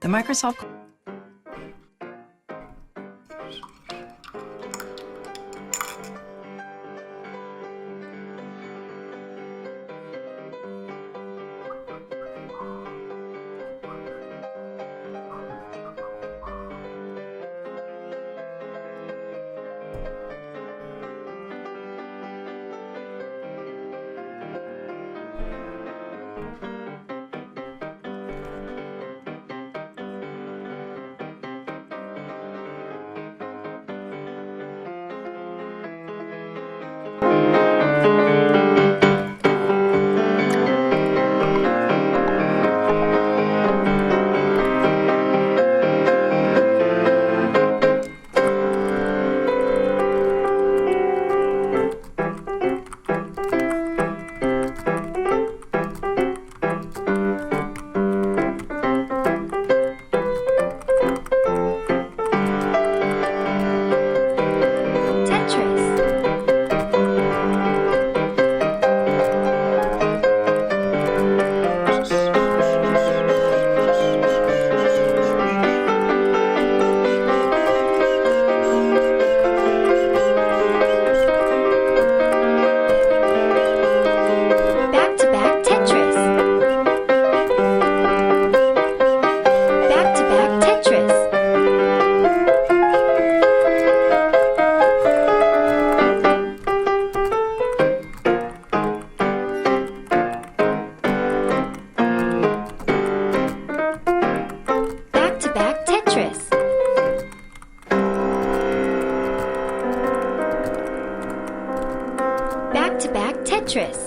The Microsoft Tetris. Back-to-back Tetris. Back-to-back Tetris. Back-to-back Tetris.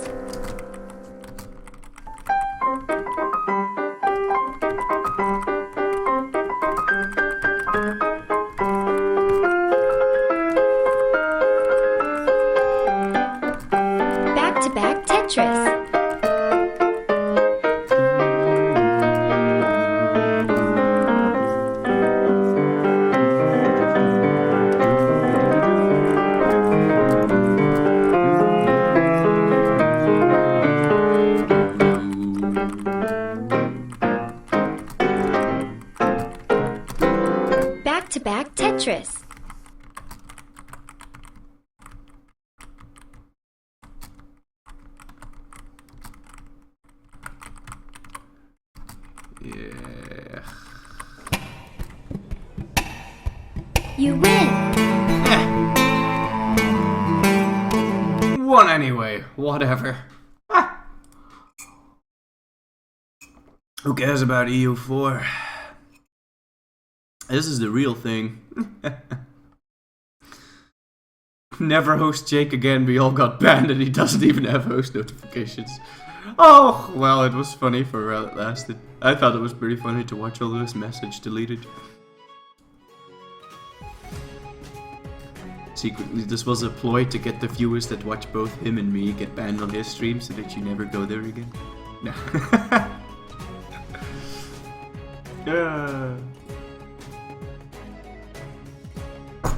Back-to-back Tetris. Back-to-back Tetris. Back-to-back Tetris. Yeah. You win. One anyway. Whatever. Ah. Who cares about EU4? This is the real thing. Never host Jake again. We all got banned and he doesn't even have host notifications. Oh, well, it was funny for a while it lasted. I thought it was pretty funny to watch all those messages deleted. Secretly, this was a ploy to get the viewers that watch both him and me get banned on his stream so that you never go there again. No. Yeah.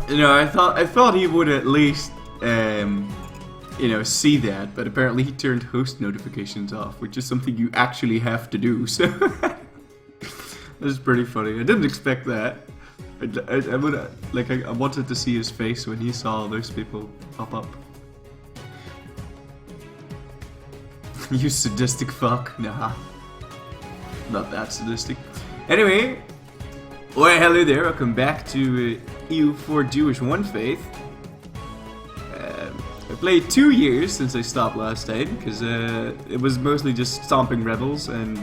You know, I thought he would at least, you know, see that, but apparently he turned host notifications off, which is something you actually have to do. So that's pretty funny. I didn't expect that. I would like I wanted to see his face when he saw those people pop up. You sadistic fuck. Nah, not that sadistic. Anyway. Well, hello there, welcome back to EU4 Jewish One Faith. I played 2 years since I stopped last time, because it was mostly just stomping rebels and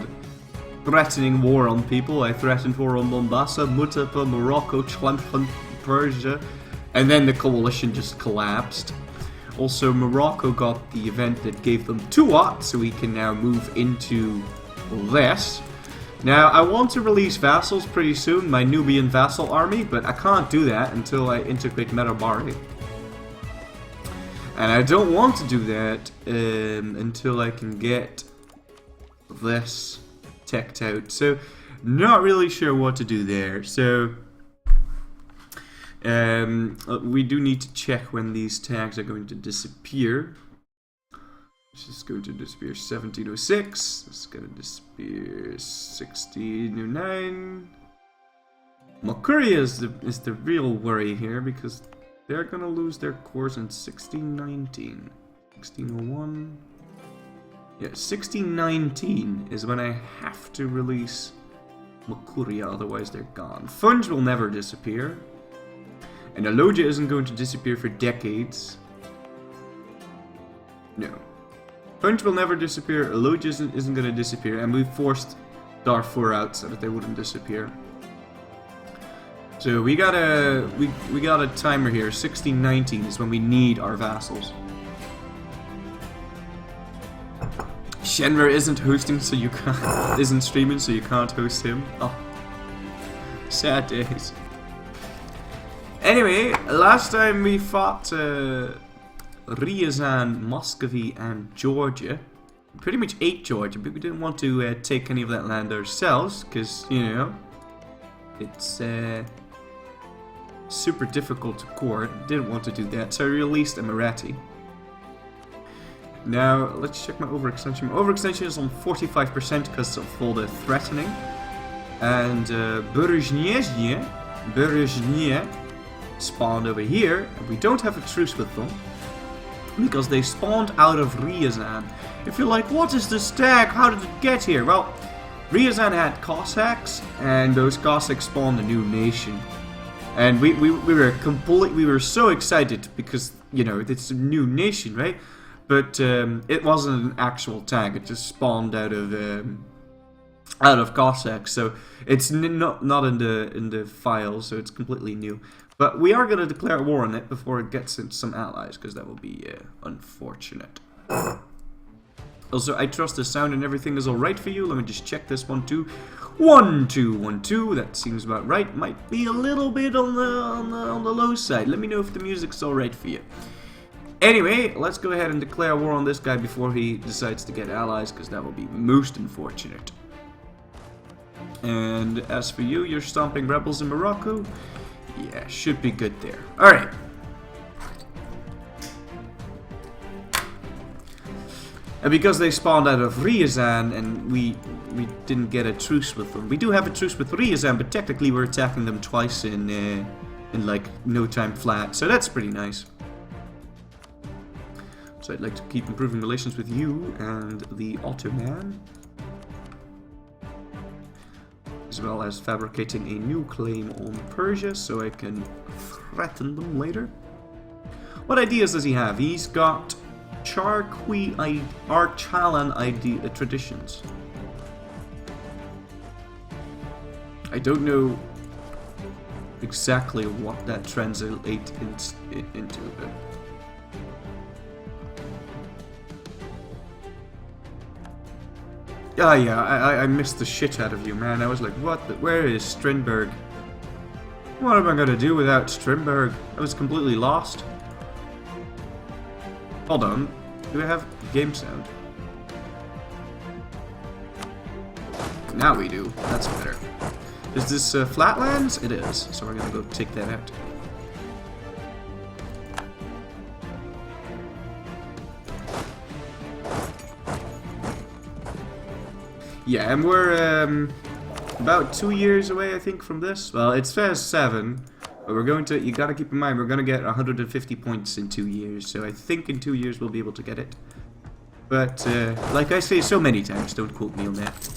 threatening war on people. I threatened war on Mombasa, Mutapa, Morocco, Tlemcen, Persia, and then the coalition just collapsed. Also, Morocco got the event that gave them 2 watts, so we can now move into this. Now, I want to release vassals pretty soon, my Nubian vassal army, but I can't do that until I integrate Metabari. And I don't want to do that until I can get this teched out. So, not really sure what to do there. So, we do need to check when these tags are going to disappear. This is going to disappear 1706. This is going to disappear 1609. Makuria is the real worry here because they're gonna lose their cores in 1619. 1601. Yeah, 1619 is when I have to release Makuria, otherwise they're gone. Funge will never disappear. And Aloja isn't going to disappear for decades. No. Funge will never disappear, Aloja isn't going to disappear, and we forced Darfur out so that they wouldn't disappear. So we got a timer here. 1619 is when we need our vassals. Shenra isn't hosting, so you can't. Isn't streaming, so you can't host him. Oh, sad days. Anyway, last time we fought Ryazan, Muscovy, and Georgia. We pretty much ate Georgia, but we didn't want to take any of that land ourselves, because you know it's super difficult to core. Didn't want to do that, so I released Emirati. Now, let's check my overextension. My overextension is on 45% because of all the threatening. And Berezhnye spawned over here. And we don't have a truce with them because they spawned out of Ryazan. If you're like, what is this tag? How did it get here? Well, Ryazan had Cossacks, and those Cossacks spawned a new nation. And we were so excited because, you know, it's a new nation, right? But it wasn't an actual tag. It just spawned out of Cossacks, so it's not in the file, so it's completely new. But we are going to declare war on it before it gets into some allies, because that will be unfortunate. Also, I trust the sound and everything is all right for you. Let me just check this one too. 1 2 1 2. That seems about right. Might be a little bit on the low side. Let me know if the music's all right for you. Anyway, let's go ahead and declare war on this guy before he decides to get allies, because that will be most unfortunate. And as for you, you're stomping rebels in Morocco. Yeah, should be good there. Alright. And because they spawned out of Ryazan and we didn't get a truce with them. We do have a truce with Ryazan, but technically we're attacking them twice in like no time flat. So that's pretty nice. So I'd like to keep improving relations with you and the Ottoman, as well as fabricating a new claim on Persia so I can threaten them later. What ideas does he have? He's got Archalan traditions. I don't know exactly what that translates into, but yeah, I missed the shit out of you, man. I was like, what? Where is Strindberg? What am I gonna do without Strindberg? I was completely lost. Hold on. Do I have game sound? Now we do. That's better. Is this Flatlands? It is. So we're gonna go take that out. Yeah, and we're about 2 years away, I think, from this. Well, it says 7, but we're going to. You gotta keep in mind, we're gonna get 150 points in 2 years. So I think in 2 years we'll be able to get it. But like I say so many times, don't quote me on that.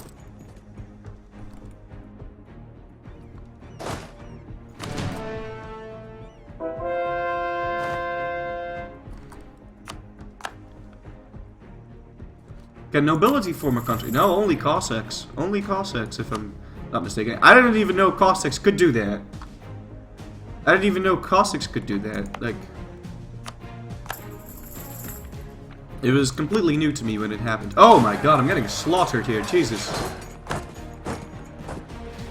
Can nobility form a country? No, only Cossacks. Only Cossacks, if I'm not mistaken. I didn't even know Cossacks could do that. I didn't even know Cossacks could do that. Like, it was completely new to me when it happened. Oh my god, I'm getting slaughtered here. Jesus.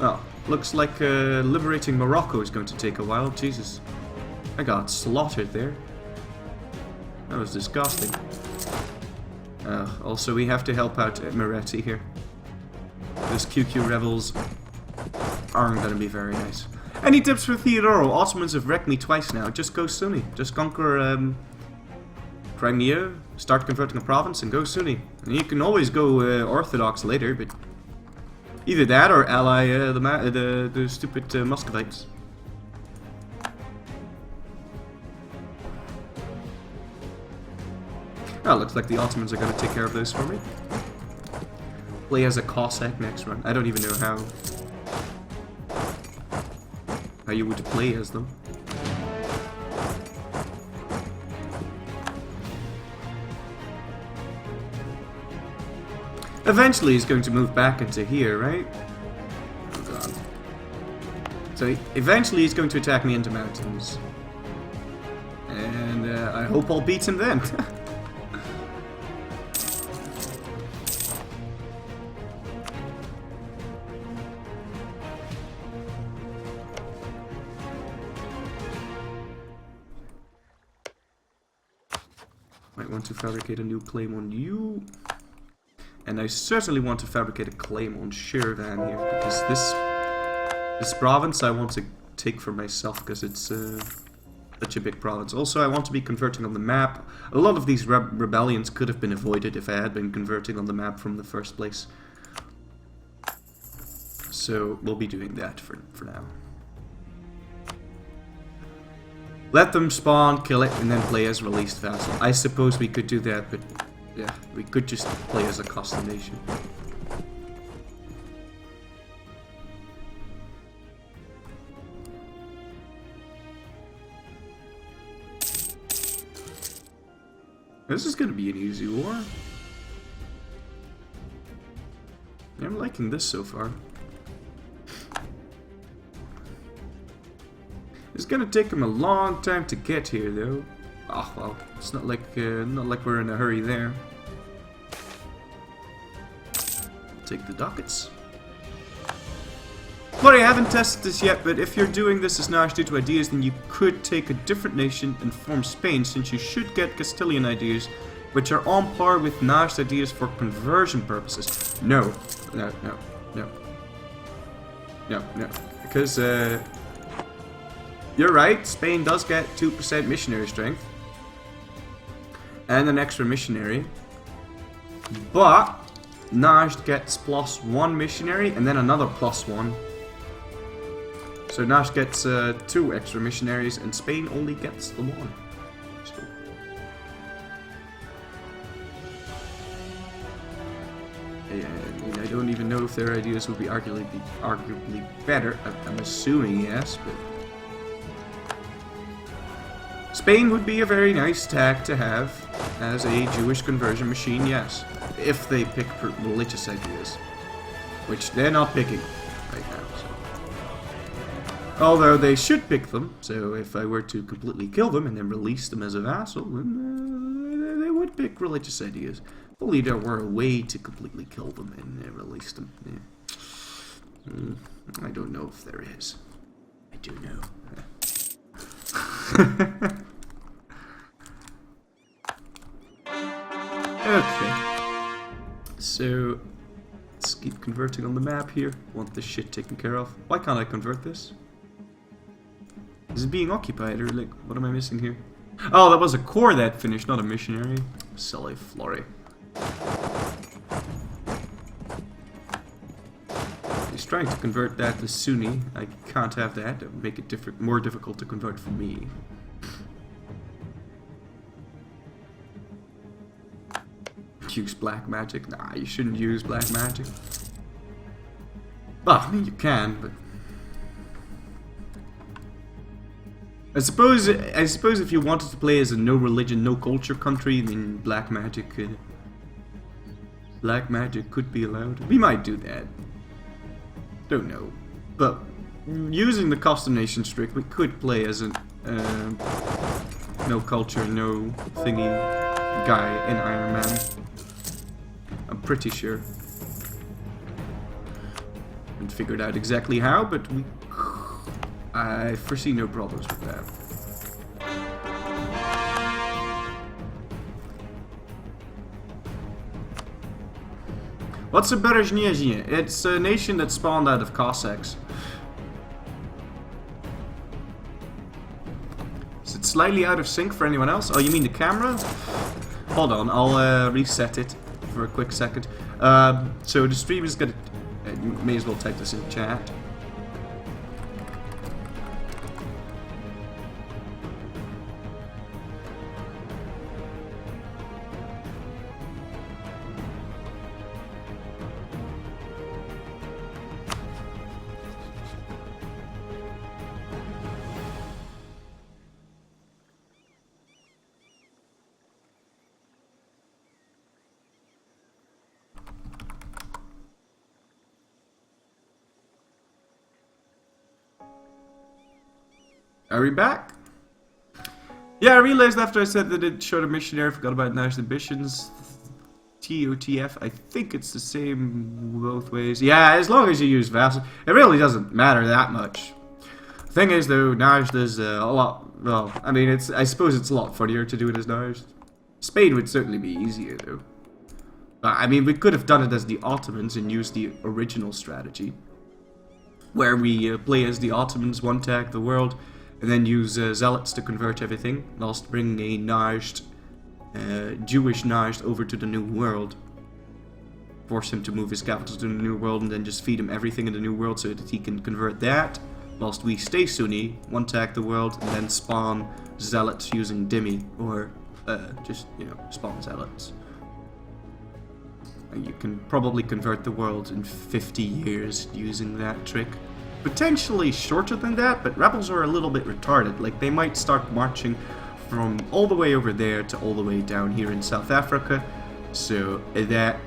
Well, looks like liberating Morocco is going to take a while. Jesus. I got slaughtered there. That was disgusting. Also, we have to help out Emirati here. Those QQ rebels aren't going to be very nice. Any tips for Theodoro? Ottomans have wrecked me twice now. Just go Sunni. Just conquer Crimea, start converting a province, and go Sunni. And you can always go Orthodox later, but Either that or ally the stupid Muscovites. Oh, looks like the Ottomans are going to take care of those for me. Play as a Cossack next run. I don't even know how you would play as them. Eventually he's going to move back into here, right? Oh god. So eventually he's going to attack me into mountains. And I hope I'll beat him then. Might want to fabricate a new claim on you. And I certainly want to fabricate a claim on Shirvan here, because this province I want to take for myself, because it's such a big province. Also, I want to be converting on the map. A lot of these rebellions could have been avoided if I had been converting on the map from the first place. So, we'll be doing that for now. Let them spawn, kill it, and then play as released vassal. I suppose we could do that, but yeah, we could just play as a custom nation. This is gonna be an easy war. I'm liking this so far. It's gonna take him a long time to get here, though. Oh well, it's not like we're in a hurry there. Take the ducats. Well, I haven't tested this yet, but if you're doing this as Najd due to ideas, then you could take a different nation and form Spain, since you should get Castilian ideas, which are on par with Najd ideas for conversion purposes. No, no, no, no, no, no, because you're right. Spain does get 2% missionary strength and an extra missionary, but Najd gets +1 missionary and then another +1. So Najd gets 2 extra missionaries and Spain only gets the 1. So. I don't even know if their ideas would be arguably better. I'm assuming yes, but Spain would be a very nice tag to have as a Jewish conversion machine, yes. If they pick religious ideas, which they're not picking right now. So. Although they should pick them, so if I were to completely kill them and then release them as a vassal, then they would pick religious ideas. If only there were a way to completely kill them and release them. Yeah. I don't know if there is. I do know. Okay. So, let's keep converting on the map here. Want this shit taken care of. Why can't I convert this? Is it being occupied, or like, what am I missing here? Oh, that was a core that finished, not a missionary. Silly Florry. He's trying to convert that to Sunni. I can't have that. That would make it more difficult to convert for me. Use black magic? Nah, you shouldn't use black magic. Well, I mean, you can, but I suppose if you wanted to play as a no religion, no culture country, then black magic could be allowed. We might do that. Don't know, but using the custom nation strict, we could play as a no culture, no thingy guy in Iron Man. I'm pretty sure. Haven't figured out exactly how, but I foresee no problems with that. What's a Berezhnye? It's a nation that spawned out of Cossacks. Is it slightly out of sync for anyone else? Oh, you mean the camera? Hold on, I'll reset it for a quick second. So the stream is gonna... may as well type this in chat. Are we back? Yeah, I realized after I said that it showed a missionary, I forgot about Najd ambitions. TOTF, I think it's the same both ways. Yeah, as long as you use vassal, it really doesn't matter that much. Thing is though, Najd is a lot, well, I mean, I suppose it's a lot funnier to do it as Najd. Spain would certainly be easier though. I mean, we could have done it as the Ottomans and used the original strategy. Where we play as the Ottomans, one tag the world, and then use zealots to convert everything, whilst bringing a Najd, Jewish Najd over to the New World. Force him to move his capital to the New World and then just feed him everything in the New World so that he can convert that. Whilst we stay Sunni, one tag the world, and then spawn zealots using Dhimmi, or just, you know, spawn zealots. And you can probably convert the world in 50 years using that trick. Potentially shorter than that, but rebels are a little bit retarded. Like, they might start marching from all the way over there to all the way down here in South Africa. So that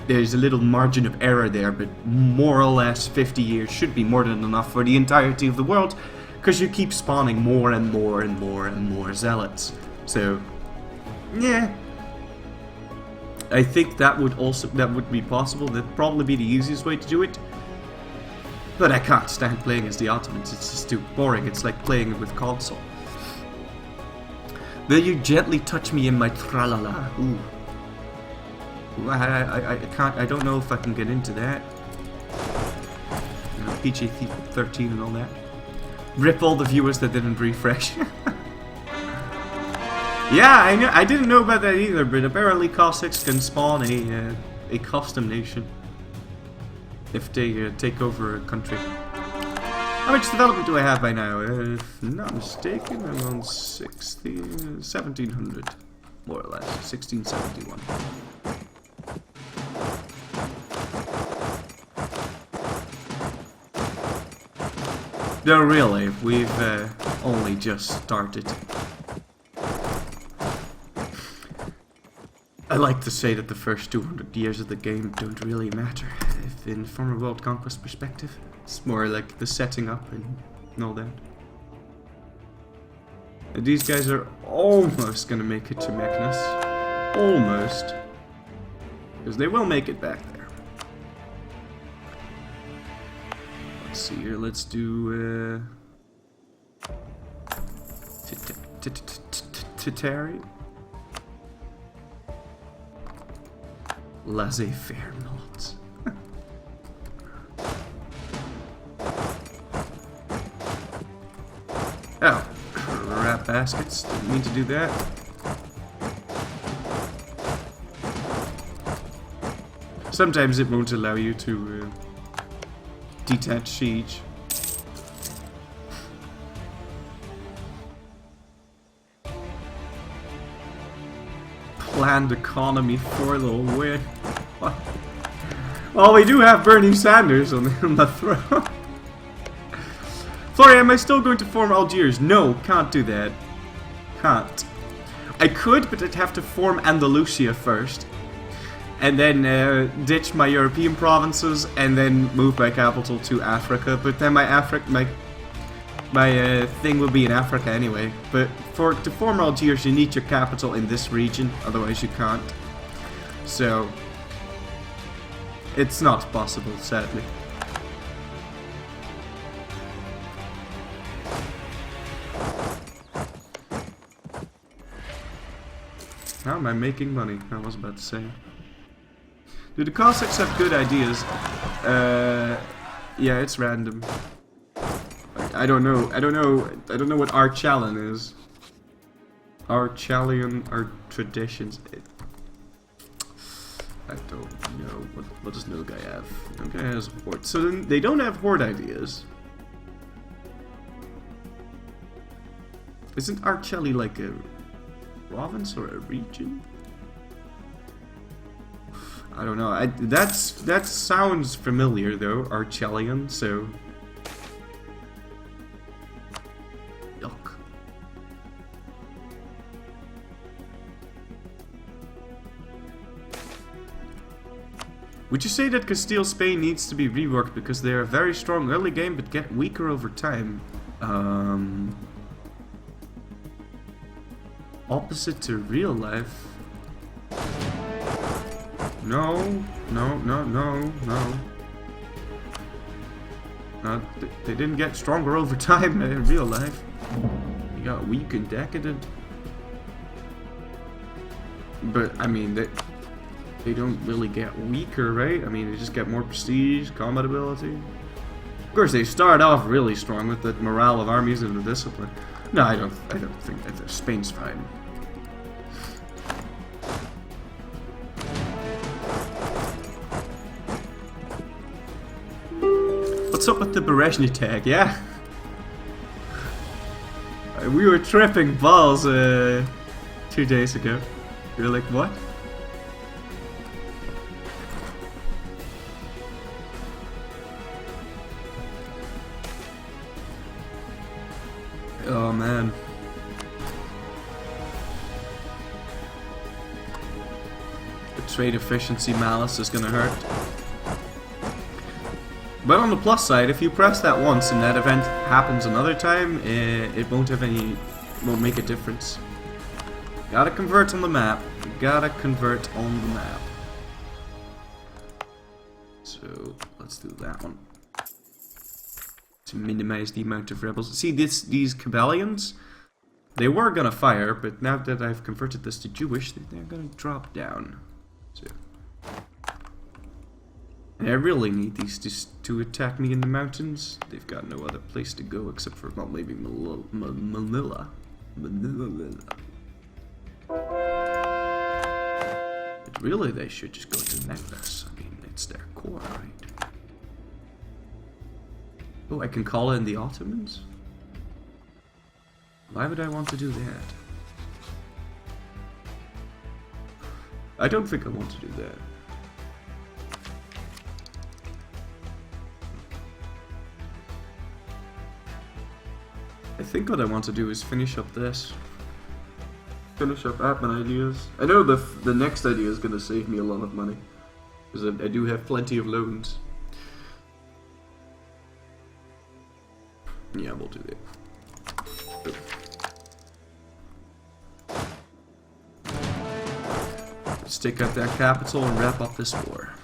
there's a little margin of error there, but more or less 50 years should be more than enough for the entirety of the world, because you keep spawning more and more and more and more zealots. So, yeah. I think that would be possible. That'd probably be the easiest way to do it. But I can't stand playing as the Ottomans. It's just too boring. It's like playing with console. Will you gently touch me in my tralala? Ooh. I can't. I don't know if I can get into that. You know, PG-13 and all that. Rip all the viewers that didn't refresh. Yeah, I didn't know about that either, but apparently Cossacks can spawn a custom nation if they take over a country. How much development do I have by now? If not mistaken, I'm on 1700, more or less, 1671. No, really, we've only just started. I like to say that the first 200 years of the game don't really matter, from a world conquest perspective. It's more like the setting up and all that. And these guys are almost gonna make it to Meknes. Almost. Because they will make it back there. Let's see here, let's do Titari. Laissez-faire nods. Oh, crap baskets. Didn't mean to do that. Sometimes it won't allow you to detach siege. Planned economy for the win. Well, we do have Bernie Sanders on the throne. Florry, am I still going to form Algiers? No, can't do that. Can't. I could, but I'd have to form Andalusia first. And then ditch my European provinces and then move my capital to Africa. But then my thing will be in Africa anyway. But to form Algiers, you need your capital in this region, otherwise you can't. So it's not possible, sadly. How am I making money? I was about to say. Do the Cossacks have good ideas? Yeah, it's random. I don't know what Archallan is. Archallian are traditions. I don't know. What does no guy have? No guy has a horde. So then they don't have horde ideas. Isn't Arcelli like a province or a region? I don't know. That sounds familiar though, Arcellian. So yuck. Would you say that Castile Spain needs to be reworked because they are very strong early game but get weaker over time? Opposite to real life? No. They didn't get stronger over time in real life. They got weak and decadent. But, I mean, they don't really get weaker, right? I mean, they just get more prestige, combat ability. Of course, they start off really strong with the morale of armies and the discipline. No, I don't think that Spain's fine. What's up with the Berezhny tag, yeah? We were tripping balls 2 days ago. We were like, what? Oh man. The trade efficiency malice is gonna hurt. But on the plus side, if you press that once and that event happens another time, it won't make a difference. Gotta convert on the map. You gotta convert on the map. So let's do that one. To minimize the amount of rebels. See, these Cabellians, they were gonna fire, but now that I've converted this to Jewish, they're gonna drop down. So, and I really need these to attack me in the mountains. They've got no other place to go except for, well, maybe Manila. But really, they should just go to Najd. I mean, it's their core, right? Oh, I can call in the Ottomans? Why would I want to do that? I don't think I want to do that. I think what I want to do is finish up this. Finish up admin ideas. I know the next idea is going to save me a lot of money. Because I do have plenty of loans. Yeah, we'll do that. Let's take out that capital and wrap up this war.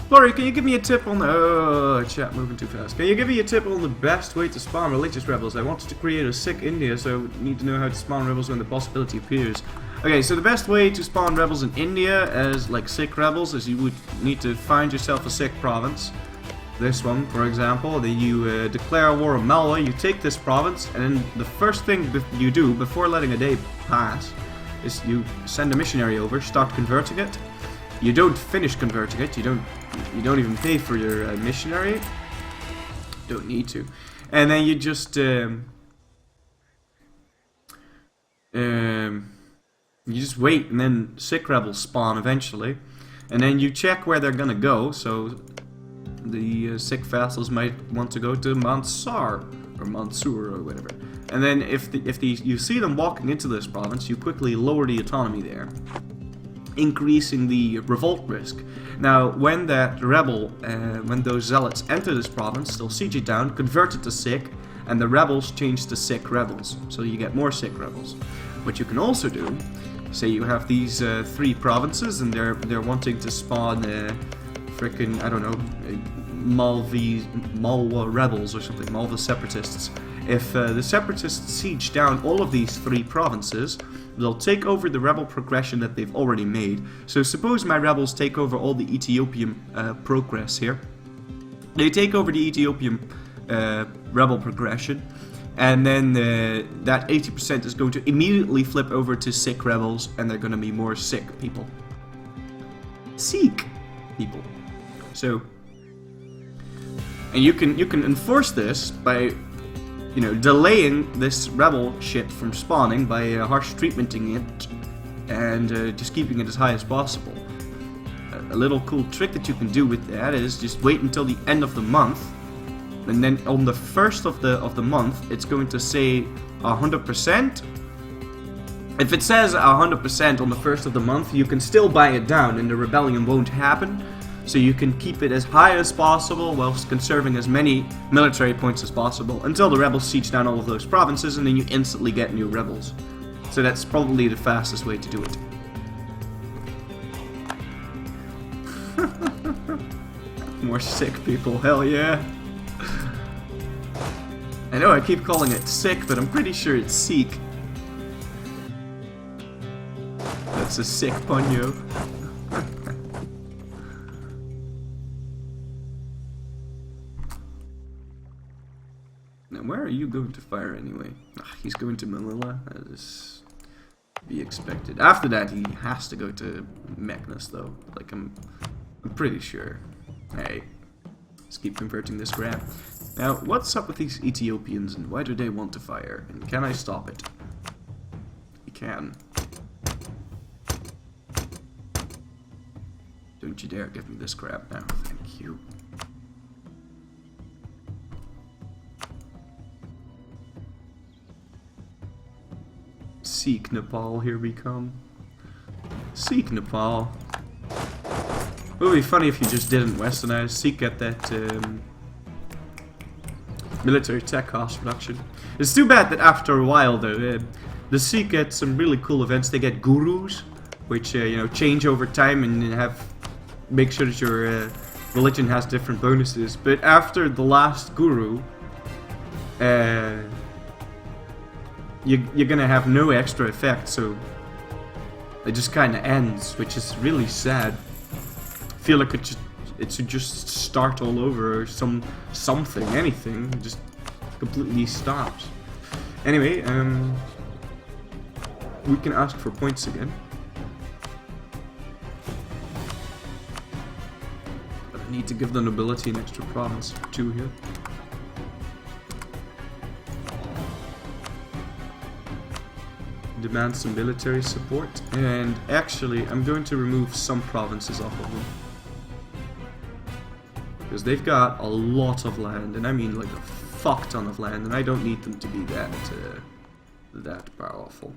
Florry, can you give me a tip on the... Oh, chat moving too fast. Can you give me a tip on the best way to spawn religious rebels? I wanted to create a sick India, so I need to know how to spawn rebels when the possibility appears. Okay, so the best way to spawn rebels in India as, like, sick rebels is you would need to find yourself a sick province. This one, for example. Then you declare a war on Malwa, you take this province, and then the first thing you do, before letting a day pass, is you send a missionary over, start converting it. You don't finish converting it, you don't even pay for your missionary. Don't need to. And then you just wait, and then sick rebels spawn eventually. And then you check where they're gonna go, so the sick vassals might want to go to Mansar or Mansur or whatever. And then if you see them walking into this province, you quickly lower the autonomy there, increasing the revolt risk. Now, when that rebel, when those zealots enter this province, they'll siege it down, convert it to sick, and the rebels change to sick rebels. So you get more sick rebels. What you can also do, say you have these 3 provinces, and they're wanting to spawn frickin', I don't know, Malwa rebels or something, Malwa separatists. If the separatists siege down all of these 3 provinces, they'll take over the rebel progression that they've already made. So suppose my rebels take over all the Ethiopian progress here. They take over the Ethiopian rebel progression. And then that 80% is going to immediately flip over to sick rebels, and they're going to be more sick people. Sick people. So, and you can enforce this by, you know, delaying this rebel shit from spawning by harsh treatmenting it, and just keeping it as high as possible. A little cool trick that you can do with that is just wait until the end of the month. And then on the first of the month, it's going to say 100%. If it says 100% on the first of the month, you can still buy it down and the rebellion won't happen. So you can keep it as high as possible whilst conserving as many military points as possible until the rebels siege down all of those provinces, and then you instantly get new rebels. So that's probably the fastest way to do it. More sick people, hell yeah. I know I keep calling it sick, but I'm pretty sure it's seek. That's a sick punyo. Now, where are you going to fire anyway? He's going to Manila. That is to be expected. After that, he has to go to Magnus, though. Like, I'm pretty sure. Hey, let's keep converting this crap. Now, what's up with these Ethiopians, and why do they want to fire? And can I stop it? You can. Don't you dare give me this crap now. Thank you. Seek Nepal, here we come. Seek Nepal. It would be funny if you just didn't westernize. Seek at that military tech cost reduction. It's too bad that after a while, though, the Sikh get some really cool events. They get gurus, which you know, change over time and make sure that your religion has different bonuses. But after the last guru, you're gonna have no extra effect. So it just kind of ends, which is really sad. I feel like it should just start all over, or something, anything. It just completely stops. Anyway, we can ask for points again. But I need to give the nobility an extra province or two here. Demand some military support, and actually I'm going to remove some provinces off of them. Because they've got a lot of land, and I mean like a fuck ton of land, and I don't need them to be that powerful.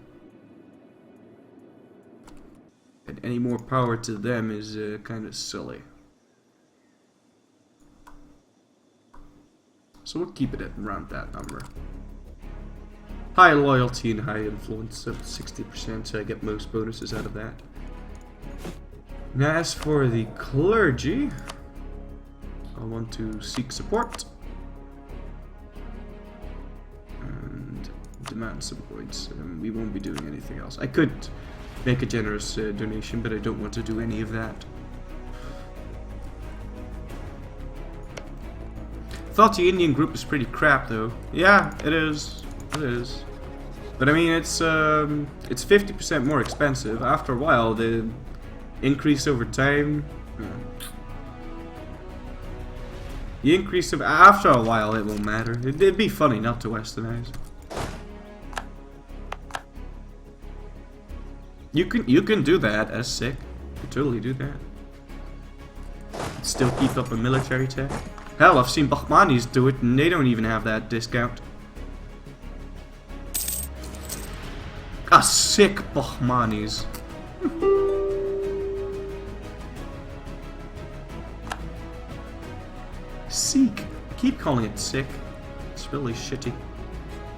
And any more power to them is kind of silly. So we'll keep it at around that number. High loyalty and high influence, up to 60%, so I get most bonuses out of that. Now as for the clergy, I want to seek support and demand some points. We won't be doing anything else. I could make a generous donation, but I don't want to do any of that. Thought the Indian group is pretty crap, though. Yeah, it is. It is. But I mean, it's 50% more expensive. After a while, the increase over time. The increase of after a while, it won't matter. It'd be funny not to westernize. You can do that as sick. You can totally do that. Still keep up a military tech. Hell, I've seen Bahmanis do it, and they don't even have that discount. Ah, sick Bahmanis. Seek. I keep calling it sick. It's really shitty.